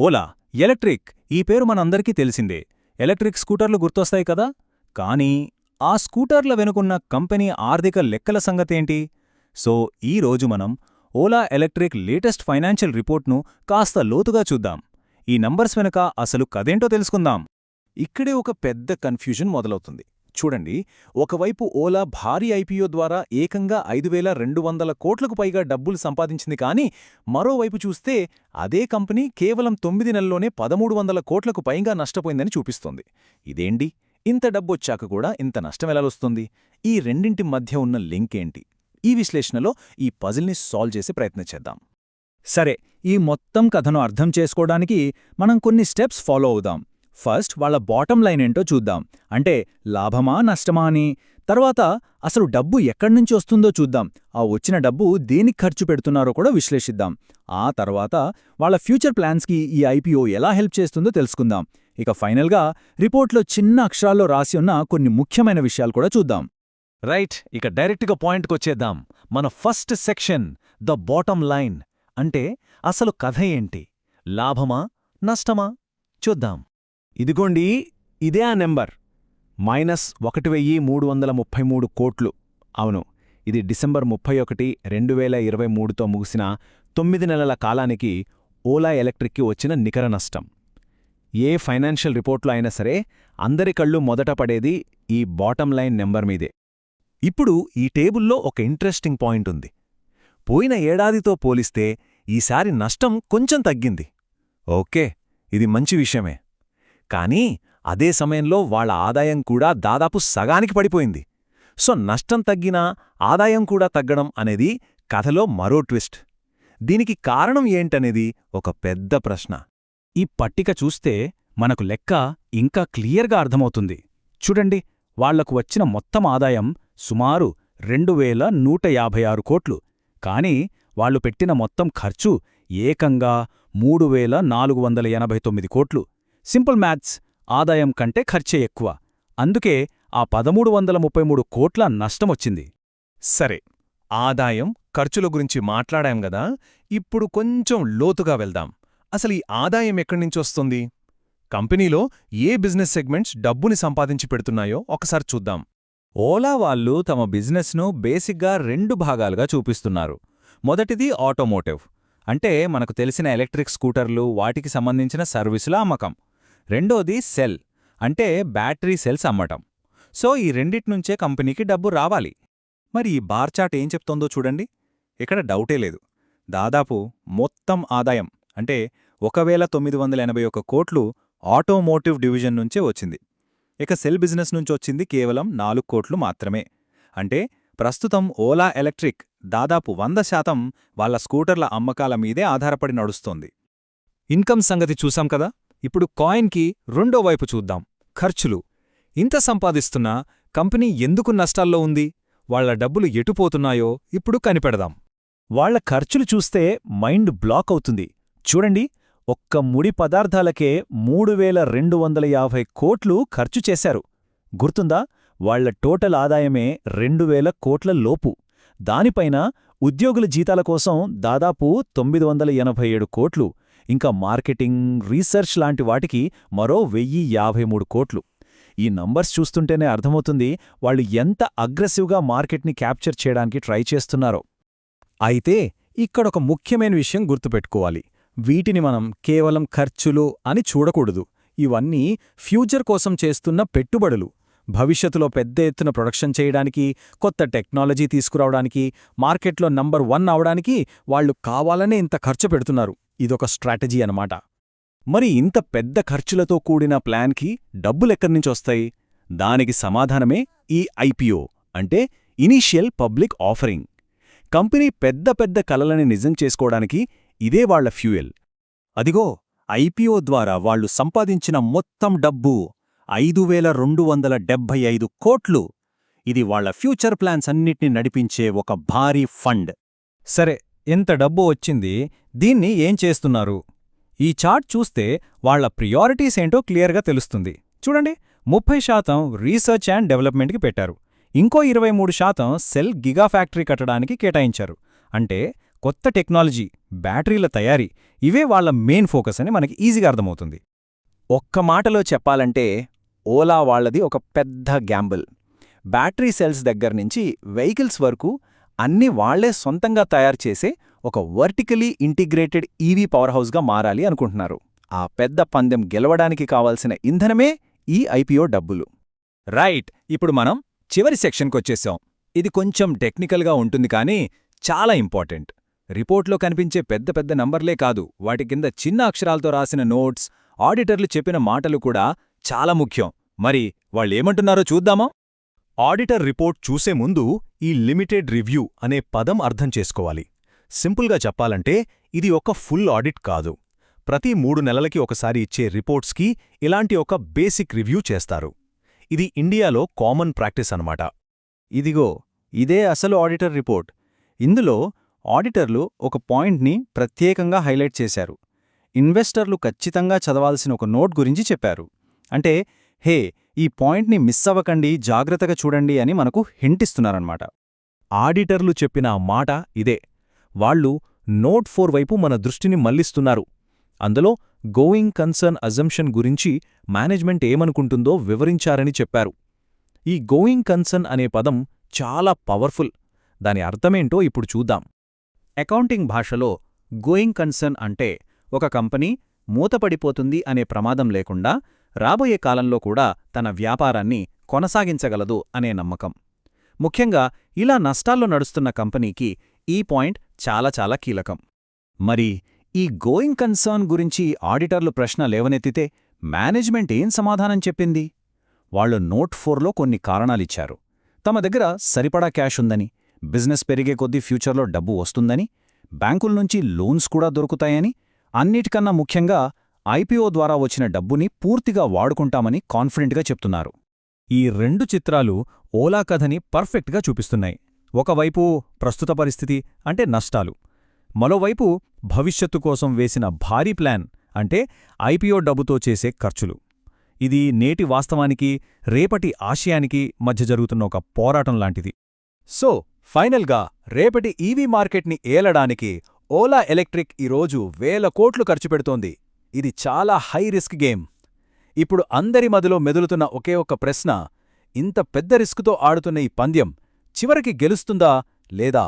Ola electric ఈ పేరు మనందరికీ తెలిసిందే. ఎలక్ట్రిక్ స్కూటర్లు గుర్తొస్తాయి కదా. కానీ ఆ స్కూటర్ల వెనుకున్న కంపెనీ ఆర్థిక లెక్కల సంగతేంటి? సో ఈరోజు మనం ఓలా ఎలక్ట్రిక్ లేటెస్ట్ ఫైనాన్షియల్ రిపోర్ట్ను కాస్త లోతుగా చూద్దాం. ఈ నంబర్స్ వెనుక అసలు కదేంటో తెలుసుకుందాం. ఇక్కడే ఒక పెద్ద కన్ఫ్యూజన్ మొదలవుతుంది. చూడండి, ఒకవైపు ఓలా భారీ ఐపీఓ ద్వారా ఏకంగా 5,200 కోట్లకు పైగా డబ్బులు సంపాదించింది. కానీ మరోవైపు చూస్తే అదే కంపెనీ కేవలం 9 నెలల్లోనే 1,300 కోట్లకు పైగా నష్టపోయిందని చూపిస్తోంది. ఇదేంటి, ఇంత డబ్బొచ్చాక కూడా ఇంత నష్టమెలాలొస్తుంది? ఈ రెండింటి మధ్య ఉన్న లింక్ ఏంటి? ఈ విశ్లేషణలో ఈ పజిల్ని సాల్వ్ చేసే ప్రయత్నం చేద్దాం. సరే, ఈ మొత్తం కథను అర్థం చేసుకోవడానికి మనం కొన్ని స్టెప్స్ ఫాలో అవుదాం. ఫస్ట్ వాళ్ళ బాటం లైన్ ఏంటో చూద్దాం. అంటే లాభమా నష్టమా అని. తర్వాత అసలు డబ్బు ఎక్కడ్నుంచి వస్తుందో చూద్దాం. ఆ వచ్చిన డబ్బు దేనికి ఖర్చు పెడుతున్నారో కూడా విశ్లేషిద్దాం. ఆ తర్వాత వాళ్ళ ఫ్యూచర్ ప్లాన్స్కి ఈ ఐపీఓ ఎలా హెల్ప్ చేస్తుందో తెలుసుకుందాం. ఇక ఫైనల్గా రిపోర్ట్లో చిన్న అక్షరాల్లో రాసి ఉన్న కొన్ని ముఖ్యమైన విషయాలు కూడా చూద్దాం. రైట్, ఇక డైరెక్ట్గా పాయింట్కొచ్చేద్దాం. మన first section the bottom line. అంటే అసలు కథ ఏంటి? లాభమా నష్టమా చూద్దాం. ఇదిగోండి, ఇదే ఆ నెంబర్ -1,333 కోట్లు. అవును, ఇది డిసెంబర్ 31, 2023తో ముగిసిన 9 నెలల కాలానికి ఓలా ఎలక్ట్రిక్కి వచ్చిన నికర నష్టం. ఏ ఫైనాన్షియల్ రిపోర్ట్లో అయినా సరే అందరి కళ్ళు మొదట పడేది ఈ బాటమ్ లైన్ నెంబర్ మీదే. ఇప్పుడు ఈ టేబుల్లో ఒక ఇంట్రెస్టింగ్ పాయింట్ ఉంది. పోయిన ఏడాదితో పోలిస్తే ఈసారి నష్టం కొంచెం తగ్గింది. ఓకే, ఇది మంచి విషయమే. కానీ అదే సమయంలో వాళ్ల ఆదాయం కూడా దాదాపు సగానికి పడిపోయింది. సో నష్టం తగ్గినా ఆదాయం కూడా తగ్గడం అనేది కథలో మరో ట్విస్ట్. దీనికి కారణం ఏంటనేది ఒక పెద్ద ప్రశ్న. ఈ పట్టిక చూస్తే మనకు లెక్క ఇంకా క్లియర్గా అర్థమవుతుంది. చూడండి, వాళ్లకు వచ్చిన మొత్తం ఆదాయం సుమారు 2,156 కోట్లు. కానీ వాళ్లు పెట్టిన మొత్తం ఖర్చు ఏకంగా 3,489 కోట్లు. సింపుల్ మ్యాథ్స్, ఆదాయం కంటే ఖర్చే ఎక్కువ. అందుకే ఆ 1,333 కోట్ల నష్టమొచ్చింది. సరే, ఆదాయం ఖర్చుల గురించి మాట్లాడాం గదా, ఇప్పుడు కొంచెం లోతుగా వెళ్దాం. అసలు ఈ ఆదాయం ఎక్కడ్నించొస్తుంది? కంపెనీలో ఏ బిజినెస్ సెగ్మెంట్స్ డబ్బుని సంపాదించి పెడుతున్నాయో ఒకసారి చూద్దాం. ఓలా వాళ్ళు తమ బిజినెస్ను బేసిక్గా 2 భాగాలుగా చూపిస్తున్నారు. మొదటిది ఆటోమోటివ్, అంటే మనకు తెలిసిన ఎలక్ట్రిక్ స్కూటర్లు, వాటికి సంబంధించిన సర్వీసుల అమ్మకం. రెండోది సెల్, అంటే బ్యాటరీ సెల్స్ అమ్మటం. సో ఈ రెండిట్నుంచే కంపెనీకి డబ్బు రావాలి. మరి ఈ బార్ చార్ట్ ఏం చెప్తోందో చూడండి. ఇక్కడ డౌటే లేదు. దాదాపు మొత్తం ఆదాయం అంటే 1,981 కోట్లు ఆటోమోటివ్ డివిజన్ నుంచే వచ్చింది. ఇక సెల్ బిజినెస్ నుంచొచ్చింది కేవలం 4 కోట్లు మాత్రమే. అంటే ప్రస్తుతం ఓలా ఎలక్ట్రిక్ దాదాపు 100% వాళ్ల స్కూటర్ల అమ్మకాల మీదే ఆధారపడి నడుస్తోంది. ఇన్కమ్ సంగతి చూసాం కదా. ఇప్పుడు కాయిన్కి రెండో వైపు చూద్దాం, ఖర్చులు. ఇంత సంపాదిస్తున్నా కంపెనీ ఎందుకు నష్టాల్లో ఉంది? వాళ్ల డబ్బులు ఎటుపోతున్నాయో ఇప్పుడు కనిపెడదాం. వాళ్ల ఖర్చులు చూస్తే మైండ్ బ్లాక్ అవుతుంది. చూడండి, ఒక్క ముడి పదార్థాలకే 3,250 కోట్లు ఖర్చు చేశారు. గుర్తుందా? వాళ్ల టోటల్ ఆదాయమే 2,000 కోట్ల లోపు. దానిపైన ఉద్యోగుల జీతాల కోసం దాదాపు 987 కోట్లు. ఇంకా మార్కెటింగ్, రీసెర్చ్ లాంటి వాటికి మరో 1,053 కోట్లు. ఈ నంబర్స్ చూస్తుంటేనే అర్థమవుతుంది వాళ్ళు ఎంత అగ్రెసివ్గా మార్కెట్ని క్యాప్చర్ చేయడానికి ట్రై చేస్తున్నారో. అయితే ఇక్కడొక ముఖ్యమైన విషయం గుర్తుపెట్టుకోవాలి. వీటిని మనం కేవలం ఖర్చులు అని చూడకూడదు. ఇవన్నీ ఫ్యూచర్ కోసం చేస్తున్న పెట్టుబడులు. భవిష్యత్తులో పెద్ద ఎత్తున ప్రొడక్షన్ చేయడానికి, కొత్త టెక్నాలజీ తీసుకురావడానికి, మార్కెట్లో నంబర్ 1 అవడానికి వాళ్లు కావాలనే ఇంత ఖర్చు పెడుతున్నారు. ఇదొక స్ట్రాటజీ అన్నమాట. మరి ఇంత పెద్ద ఖర్చులతో కూడిన ప్లాన్కి డబ్బులెక్కడ్నించొస్తాయి? దానికి సమాధానమే ఈ ఐపీఓ, అంటే ఇనీషియల్ పబ్లిక్ ఆఫరింగ్. కంపెనీ పెద్ద పెద్ద కలలని నిజం చేసుకోవడానికి ఇదే వాళ్ల ఫ్యూయల్. అదిగో, ఐపీఓ ద్వారా వాళ్లు సంపాదించిన మొత్తం డబ్బు 5,275 కోట్లు. ఇది వాళ్ల ఫ్యూచర్ ప్లాన్స్ అన్నిటినీ నడిపించే ఒక భారీ ఫండ్. సరే, ఎంత డబ్బు వచ్చింది, దీన్ని ఏం చేస్తున్నారు? ఈ చార్ట్ చూస్తే వాళ్ల ప్రియారిటీస్ ఏంటో క్లియర్గా తెలుస్తుంది. చూడండి, 30% రీసెర్చ్ అండ్ డెవలప్మెంట్కి పెట్టారు. ఇంకో 23% సెల్ గిగా ఫ్యాక్టరీ కట్టడానికి కేటాయించారు. అంటే కొత్త టెక్నాలజీ, బ్యాటరీల తయారీ ఇవే వాళ్ల మెయిన్ ఫోకస్ అని మనకి ఈజీగా అర్థమవుతుంది. ఒక్క మాటలో చెప్పాలంటే ఓలా వాళ్లది ఒక పెద్ద గ్యాంబుల్. బ్యాటరీ సెల్స్ దగ్గర్నుంచి వెహికల్స్ వరకు అన్నీ వాళ్లే సొంతంగా తయారు చేసే ఒక వర్టికలీ ఇంటిగ్రేటెడ్ ఈవీ పవర్ హౌస్గా మారాలి అనుకుంటున్నారు. ఆ పెద్ద పందెం గెలవడానికి కావాల్సిన ఇంధనమే ఈ ఐపీఓ డబ్బులు. రైట్, ఇప్పుడు మనం చివరి సెక్షన్కొచ్చేసాం. ఇది కొంచెం టెక్నికల్గా ఉంటుంది కానీ చాలా ఇంపార్టెంట్. రిపోర్ట్లో కనిపించే పెద్ద పెద్ద నంబర్లే కాదు, వాటి కింద చిన్న అక్షరాలతో రాసిన నోట్స్, ఆడిటర్లు చెప్పిన మాటలు కూడా చాలా ముఖ్యం. మరి వాళ్ళేమంటున్నారో చూద్దామా? ఆడిటర్ రిపోర్ట్ చూసే ముందు ఈ లిమిటెడ్ రివ్యూ అనే పదం అర్థం చేసుకోవాలి. సింపుల్గా చెప్పాలంటే ఇది ఒక ఫుల్ ఆడిట్ కాదు. ప్రతి 3 నెలలకి ఒకసారి ఇచ్చే రిపోర్ట్స్కి ఇలాంటి ఒక బేసిక్ రివ్యూ చేస్తారు. ఇది ఇండియాలో కామన్ ప్రాక్టీస్ అన్నమాట. ఇదిగో ఇదే అసలు ఆడిటర్ రిపోర్ట్. ఇందులో ఆడిటర్లు ఒక పాయింట్ని ప్రత్యేకంగా హైలైట్ చేశారు. ఇన్వెస్టర్లు ఖచ్చితంగా చదవాల్సిన ఒక నోట్ గురించి చెప్పారు. అంటే హే, ఈ పాయింట్ని మిస్ అవ్వకండి, జాగ్రత్తగా చూడండి అని మనకు హింటిస్తున్నారన్నమాట. ఆడిటర్లు చెప్పిన ఆ మాట ఇదే. వాళ్ళు నోట్ 4 వైపు మన దృష్టిని మళ్లిస్తున్నారు. అందులో గోయింగ్ కన్సర్న్ అజంప్షన్ గురించి మేనేజ్మెంట్ ఏమనుకుంటుందో వివరించారని చెప్పారు. ఈ గోయింగ్ కన్సర్న్ అనే పదం చాలా పవర్ఫుల్. దాని అర్థమేంటో ఇప్పుడు చూద్దాం. అకౌంటింగ్ భాషలో గోయింగ్ కన్సర్న్ అంటే ఒక కంపెనీ మూతపడిపోతుంది అనే ప్రమాదం లేకుండా రాబోయే కాలంలో కూడా తన వ్యాపారాన్ని కొనసాగించగలదు అనే నమ్మకం. ముఖ్యంగా ఇలా నష్టాల్లో నడుస్తున్న కంపెనీకి ఈ పాయింట్ చాలా చాలా కీలకం. మరి ఈ గోయింగ్ కన్సర్న్ గురించి ఆడిటర్లు ప్రశ్న లేవనెత్తితే మేనేజ్మెంట్ ఏం సమాధానం చెప్పింది? వాళ్లు నోట్ 4లో కొన్ని కారణాలిచ్చారు. తమ దగ్గర సరిపడా క్యాష్ ఉందని, బిజినెస్ పెరిగే కొద్దీ ఫ్యూచర్లో డబ్బు వస్తుందని, బ్యాంకుల నుంచి లోన్స్ కూడా దొరుకుతాయని, అన్నిటికన్నా ముఖ్యంగా ఐపీఓ ద్వారా వచ్చిన డబ్బుని పూర్తిగా వాడుకుంటామని కాన్ఫిడెంట్గా చెప్తున్నారు. ఈ 2 చిత్రాలు ఓలా కథని పర్ఫెక్ట్గా చూపిస్తున్నాయి. ఒకవైపు ప్రస్తుత పరిస్థితి అంటే నష్టాలు, మరోవైపు భవిష్యత్తు కోసం వేసిన భారీ ప్లాన్ అంటే ఐపీఓ డబ్బుతో చేసే ఖర్చులు. ఇది నేటి వాస్తవానికి, రేపటి ఆశయానికి మధ్య జరుగుతున్న ఒక పోరాటం లాంటిది. సో ఫైనల్గా రేపటి ఈవీ మార్కెట్ని ఏలడానికి ఓలా ఎలక్ట్రిక్ ఈరోజు 1000 కోట్లు ఖర్చు పెడుతోంది. ఇది చాలా హై రిస్క్ గేమ్. ఇప్పుడు అందరి మదిలో మెదులుతున్న ఒకే ఒక్క ప్రశ్న, ఇంత పెద్ద రిస్కుతో ఆడుతున్న ఈ పందెం చివరికి గెలుస్తుందా లేదా?